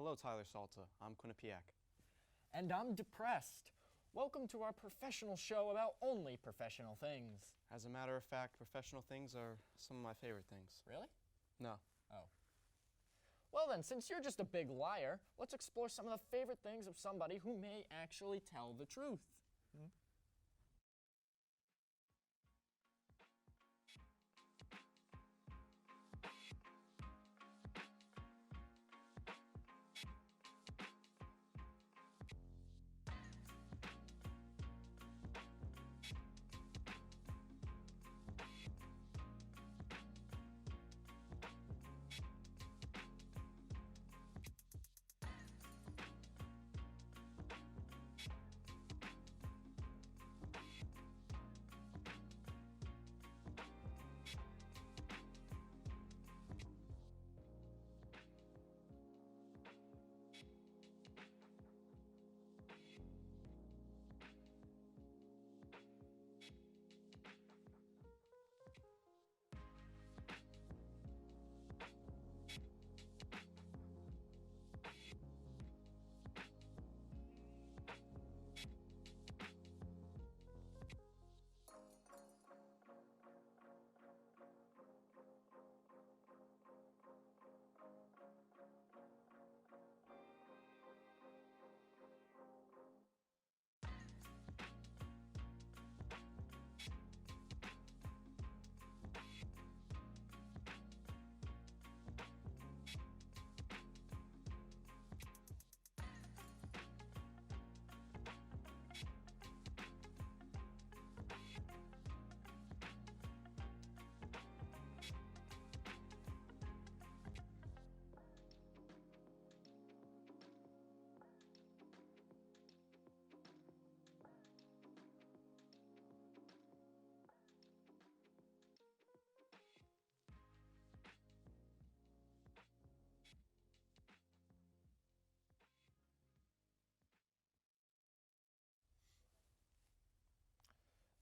Hello, Tyler Salta. I'm Quinnipiac. And I'm depressed. Welcome to our professional show about only professional things. As a matter of fact, professional things are some of my favorite things. Really? No. Oh. Well then, since you're just a big liar, let's explore some of the favorite things of somebody who may actually tell the truth.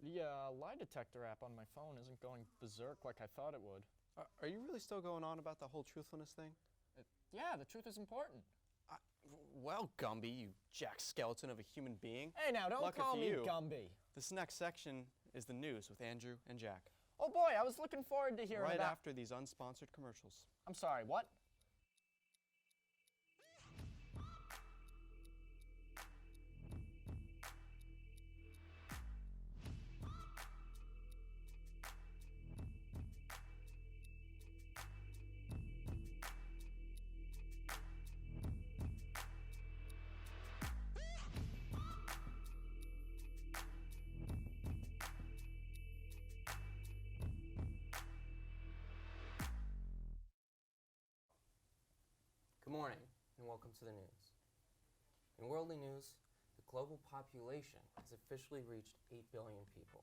The lie detector app on my phone isn't going berserk like I thought it would. Are you really still going on about the whole truthfulness thing? Yeah, the truth is important. Well, Gumby, you jack skeleton of a human being. Hey now, don't Lucky call for me you. Gumby. This next section is the news with Andrew and Jack. Oh boy, I was looking forward to hearing Right about... after these unsponsored commercials. I'm sorry, what? Good morning, and welcome to the news. In worldly news, the global population has officially reached 8 billion people.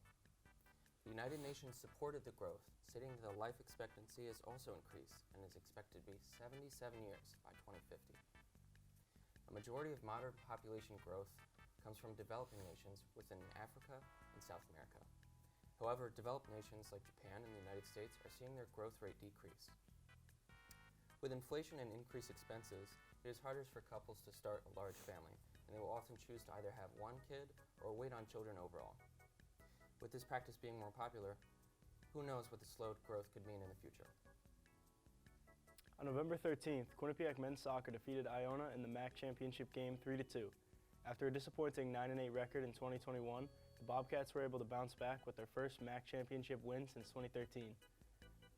The United Nations supported the growth, stating that the life expectancy has also increased and is expected to be 77 years by 2050. A majority of modern population growth comes from developing nations within Africa and South America. However, developed nations like Japan and the United States are seeing their growth rate decrease. With inflation and increased expenses, it is harder for couples to start a large family, and they will often choose to either have one kid or wait on children overall. With this practice being more popular, who knows what the slowed growth could mean in the future. On November 13th, Quinnipiac men's soccer defeated Iona in the MAC championship game 3-2. After a disappointing 9-8 record in 2021, the Bobcats were able to bounce back with their first MAC championship win since 2013.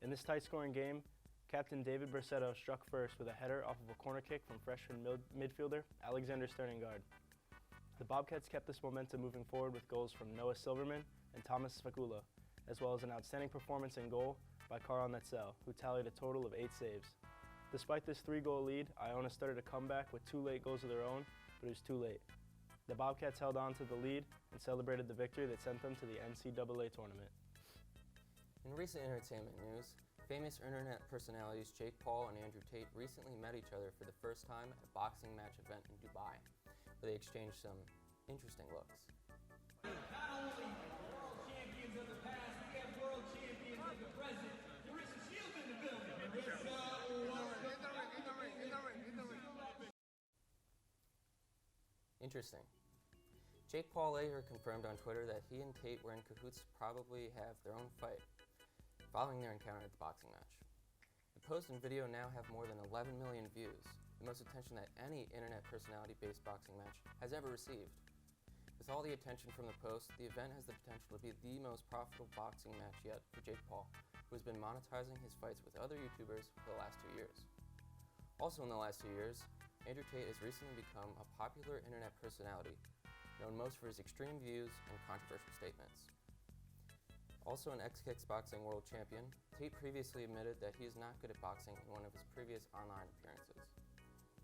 In this tight-scoring game, Captain David Bersetto struck first with a header off of a corner kick from freshman midfielder Alexander Sternengard. The Bobcats kept this momentum moving forward with goals from Noah Silverman and Thomas Svakula, as well as an outstanding performance in goal by Carl Netzel, who tallied a total of 8 saves. Despite this 3-goal lead, Iona started a comeback with 2 late goals of their own, but it was too late. The Bobcats held on to the lead and celebrated the victory that sent them to the NCAA tournament. In recent entertainment news, famous internet personalities Jake Paul and Andrew Tate recently met each other for the first time at a boxing match event in Dubai, where they exchanged some interesting looks. Not only world champions of the past, we have world champions of the present. There is a shield in the building. Interesting. Jake Paul later confirmed on Twitter that he and Tate were in cahoots to probably have their own fight following their encounter at the boxing match. The post and video now have more than 11 million views, the most attention that any internet personality-based boxing match has ever received. With all the attention from the post, the event has the potential to be the most profitable boxing match yet for Jake Paul, who has been monetizing his fights with other YouTubers for the last 2 years. Also in the last 2 years, Andrew Tate has recently become a popular internet personality, known most for his extreme views and controversial statements. Also an ex-kickboxing world champion, Tate previously admitted that he is not good at boxing in one of his previous online appearances.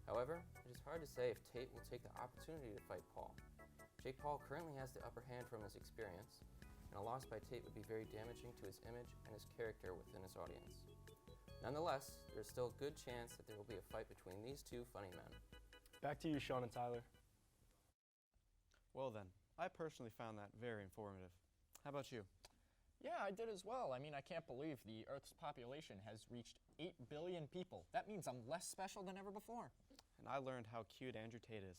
However, it is hard to say if Tate will take the opportunity to fight Paul. Jake Paul currently has the upper hand from his experience, and a loss by Tate would be very damaging to his image and his character within his audience. Nonetheless, there is still a good chance that there will be a fight between these two funny men. Back to you, Sean and Tyler. Well then, I personally found that very informative. How about you? Yeah, I did as well. I mean, I can't believe the Earth's population has reached 8 billion people. That means I'm less special than ever before. And I learned how cute Andrew Tate is.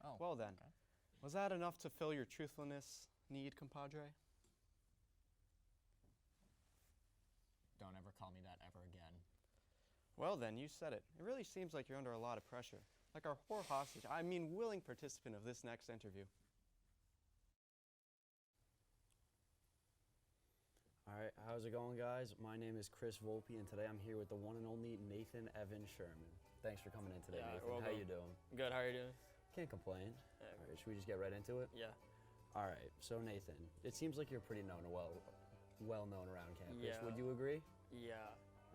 Oh, Well then, okay. was that enough to fill your truthfulness need, compadre? Don't ever call me that ever again. Well then, you said it. It really seems like you're under a lot of pressure. Like our poor hostage, willing participant of this next interview. All right, how's it going, guys? My name is Chris Volpe, and today I'm here with the one and only Nathan Evan Sherman. Thanks for coming in today, Yeah, Nathan. you're How welcome. you doing? Good, how are you doing? Can't complain. Yeah. All right, should we just get right into it? Yeah. All right, so Nathan, it seems like you're pretty well known around campus. Yeah. Would you agree? Yeah.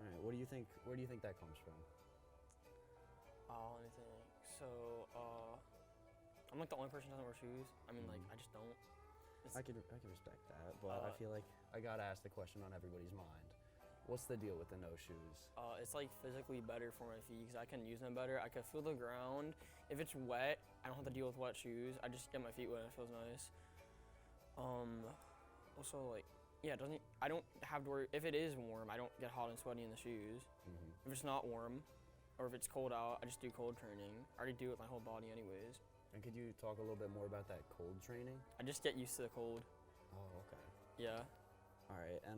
All right, what do you think? Where do you think that comes from? Let me think. So, I'm like the only person who doesn't wear shoes. I mean, like, I just don't. It's- I can respect that, but I feel like I gotta ask the question on everybody's mind. What's the deal with the no shoes? It's like physically better for my feet because I can use them better. I can feel the ground. If it's wet, I don't have to deal with wet shoes. I just get my feet wet and it feels nice. Also, like, yeah, I don't have to worry. If it is warm, I don't get hot and sweaty in the shoes. If it's not warm, or if it's cold out, I just do cold training. I already do it with my whole body anyways. And could you talk a little bit more about that cold training? I just get used to the cold. Oh, okay. Yeah. All right, and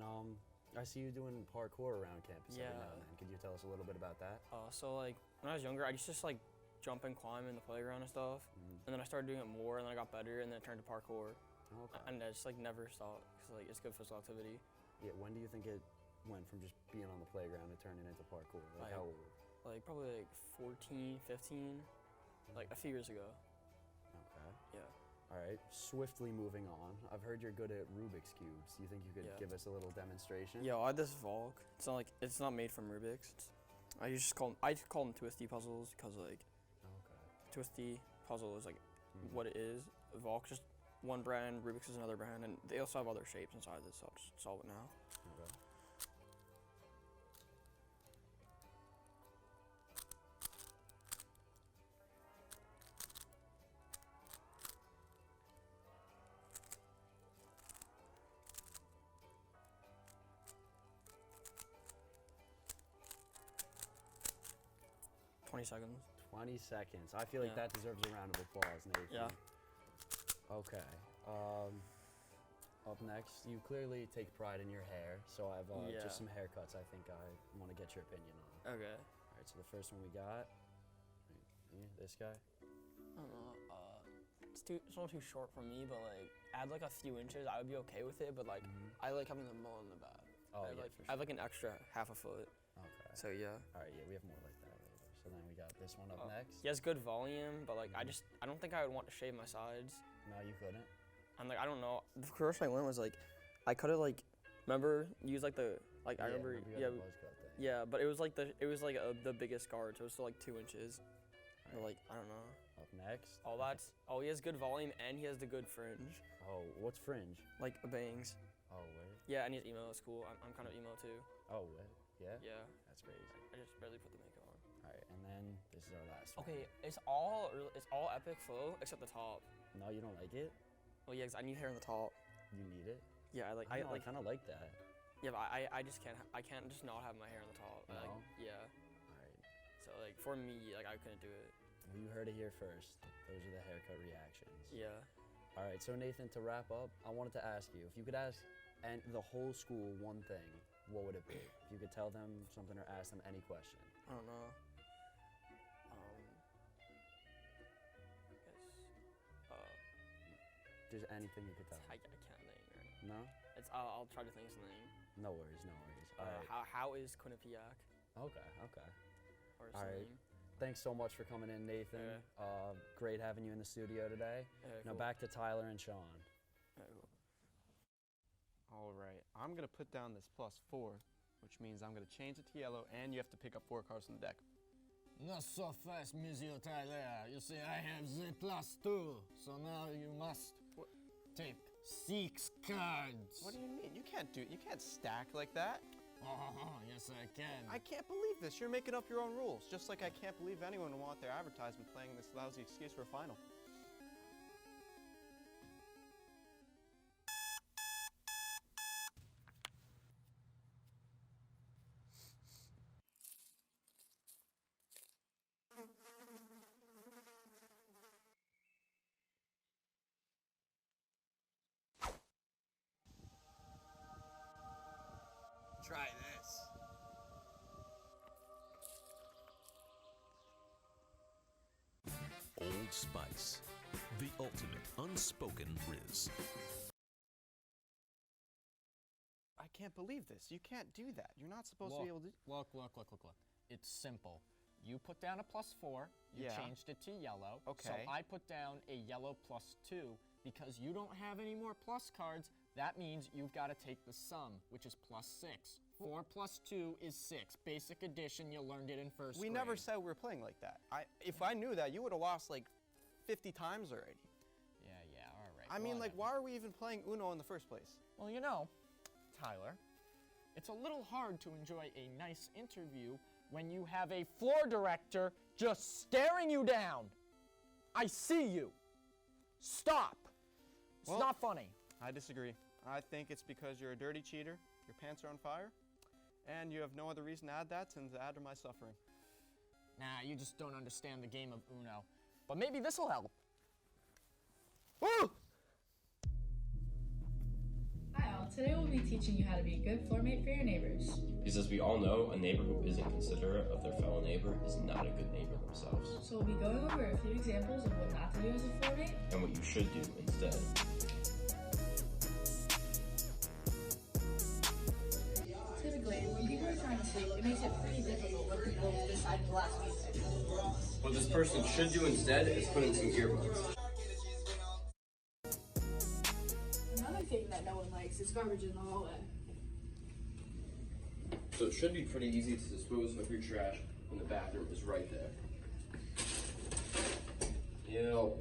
I see you doing parkour around campus every Yeah. now and then. Could you tell us a little bit about that? So like when I was younger, I used to just like jump and climb in the playground and stuff. And then I started doing it more, and then I got better, and then it turned to parkour. Okay. And I just like never stopped because like it's good physical activity. Yeah, when do you think it went from just being on the playground to turning into parkour? Like how old? Like probably like 14, 15, like a few years ago. Okay. Yeah. All right, swiftly moving on. I've heard you're good at Rubik's Cubes. Do you think you could Yeah. give us a little demonstration? Yeah, I had this Volk. It's not made from Rubik's. I just call them twisty puzzles because like Okay. twisty puzzle is like what it is. Volk just one brand, Rubik's is another brand, and they also have other shapes and sizes. So I'll just solve it now. Okay. Seconds. 20 seconds. I feel like Yeah. that deserves a round of applause, Nathan. Yeah. Okay. Up next, you clearly take pride in your hair, so I have Yeah. just some haircuts I think I want to get your opinion on. Okay. All right, so the first one we got, this guy. I don't know. It's not too short for me, but like add like a few inches, I would be okay with it. But like I like having the mole in the back. Oh, I have, yeah, like, for I have like an extra half a foot. Okay. So yeah. All right, yeah, we have more like that later. So then we got this one up next. He has good volume, but like I don't think I would want to shave my sides. No, you couldn't. I'm like I don't know. The first I went was like I cut it like remember use like the like I remember you had yeah the buzz cut thing. yeah, but it was like the biggest guard, so it was still like 2 inches. But like I don't know. Up next. He has good volume and he has the good fringe, Oh, what's fringe? like a bangs. Oh, wait. Yeah, and he's emo. It's cool. I'm kind of emo too. Oh, wait. Yeah? Yeah. That's crazy. I just barely put the makeup on. All right, and then this is our last one. Okay, it's all epic flow except the top. No, you don't like it? Well, yeah, 'cause I need hair on the top. You need it? Yeah, I I kind of like that. Yeah, but I just can't. I can't just not have my hair on the top. Like, No? yeah. All right. So like for me, like I couldn't do it. You heard it here first. Those are the haircut reactions. Yeah. All right, so Nathan, to wrap up, I wanted to ask you, if you could ask the whole school one thing, what would it be? If you could tell them something or ask them any question. I don't know. Just anything you could tell I them. can't think right now. No? I'll try to think of something. No worries, no worries. All right. How is Quinnipiac Okay, okay. or All right. something? Thanks so much for coming in, Nathan. Yeah. Great having you in the studio today. Now Cool. back to Tyler and Sean. Cool. All right, I'm going to put down this +4, which means I'm going to change it to yellow, and you have to pick up 4 cards from the deck. Not so fast, Monsieur Tyler. You see, I have the +2, so now you must take 6 cards. What do you mean? You can't stack like that. Oh, yes, I can. I can't believe this. You're making up your own rules, just like I can't believe anyone would want their advertisement playing this lousy excuse for a final. Try this. Old Spice, the ultimate unspoken riz. I can't believe this. You can't do that. You're not supposed to Look, be able to. look. It's simple. You put down a +4, you Yeah. changed it to yellow. So Okay. I put down a yellow +2 because you don't have any more plus cards. That means you've got to take the sum, which is +6. 4 + 2 is 6. Basic addition, you learned it in first We grade. never said we were playing like that. If I knew that, you would have lost like 50 times already. Yeah, all right. I mean, like, whatever. why are we even playing Uno in the first place? Well, you know, Tyler, it's a little hard to enjoy a nice interview when you have a floor director just staring you down. I see you. Stop. It's Well- not funny. I disagree. I think it's because you're a dirty cheater, your pants are on fire, and you have no other reason to add that than to add to my suffering. Nah, you just don't understand the game of Uno. But maybe this'll help. Woo! Hi all, today we'll be teaching you how to be a good floor mate for your neighbors. Because as we all know, a neighbor who isn't considerate of their fellow neighbor is not a good neighbor themselves. So we'll be going over a few examples of what not to do as a floor mate. And what you should do instead. Typically, when people are trying to sleep, it makes it pretty difficult when people decide to last music. What this person should do instead is put in some earbuds. Another thing that no one likes is garbage in the hallway. So it should be pretty easy to dispose of your trash when the bathroom is right there. Yep.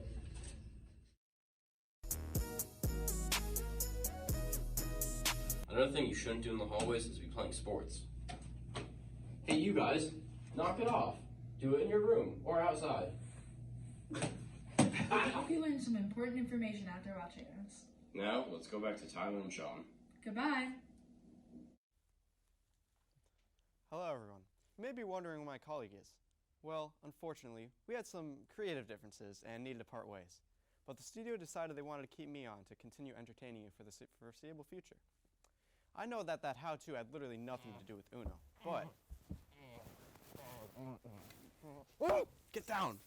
Another thing you shouldn't do in the hallways is be playing sports. Hey, you guys, knock it off. Do it in your room or outside. I hope you learned some important information after watching us. Now, let's go back to Tyler and Sean. Goodbye. Hello, everyone. You may be wondering who my colleague is. Well, unfortunately, we had some creative differences and needed to part ways. But the studio decided they wanted to keep me on to continue entertaining you for the foreseeable future. I know that how-to had literally nothing to do with Uno, but... Whoa! Get down!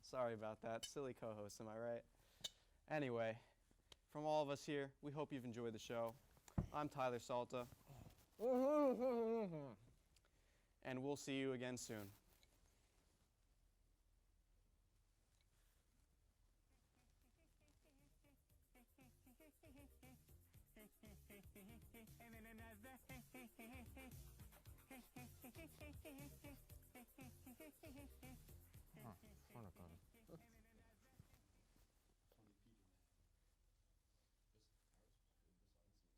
Sorry about that. Silly co-host, am I right? Anyway, from all of us here, we hope you've enjoyed the show. I'm Tyler Salta, and we'll see you again soon.